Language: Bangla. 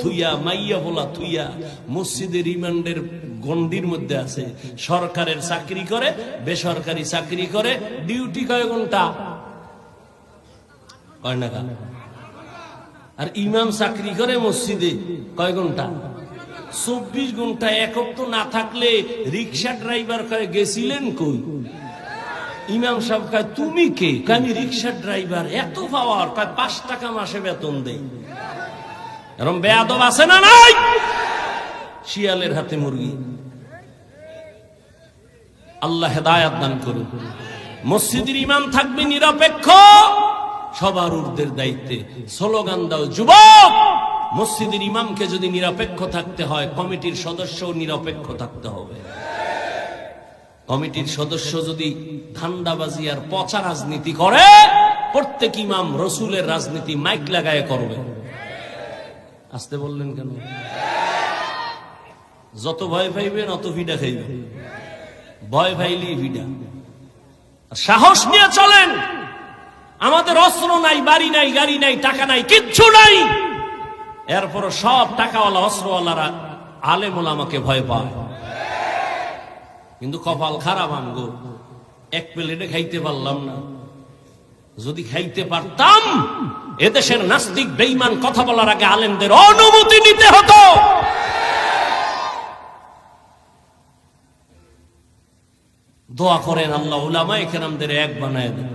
থুইয়া মাইয়া বলা থুইয়া মসজিদের রিমান্ডের গন্ডির মধ্যে আছে। সরকারের চাকরি করে, বেসরকারি চাকরি করে, ডিউটি কয় ঘন্টা? কয় না? আর ইমাম চাকরি করে মসজিদে কয় ঘন্টা? 24 ঘন্টা। একক তো না থাকলে রিক্সা ড্রাইভার কয় গেছিলেন কই? ইমাম সাহেব কয় তুমি কে? আমি রিক্সা ড্রাইভার। এত পাওয়ার? কয় 5 টাকা মাসে বেতন দেই। এরকম বেয়াদব আছে না নাই? শিয়ালের হাতে মুরগি। আল্লাহ হেদায়াত দান করুন। মসজিদের ইমাম থাকবে নিরপেক্ষ, সবার ঊর্ধ্বের দায়িত্বে। স্লোগান দাও যুবক, মসজিদের ইমামকে যদি নিরপেক্ষ থাকতে হয়, কমিটির সদস্যও নিরপেক্ষ থাকতে হবে। কমিটির সদস্য যদি ধান্দাবাজি আর পচা রাজনীতি করে, প্রত্যেক ইমাম রসুলের রাজনীতি মাইক লাগায় করবে। আসতে বললেন কেন? যত ভয় পাইবেন অত ভিডা খাইবেন। ভয় পাইলি ভিডা। সাহস নিয়ে চলেন। আমাদের অস্ত্র নাই, বাড়ি নাই, গাড়ি নাই, টাকা নাই, কিচ্ছু নাই। এরপর সব টাকাওয়ালা অস্ত্রওয়ালারা আলেম ওলামাকে ভয় পায়। কিন্তু কপাল খারাপ আমগো, এক প্লেটে খাইতে পারলাম না। যদি খাইতে পারতাম, এদেশের নাস্তিক বেঈমান কথা বলার আগে আলেমদের অনুমতি নিতে হতো। দোয়া করেন আল্লাহ উলামায়ে কেরামদের এক বানায় দেন।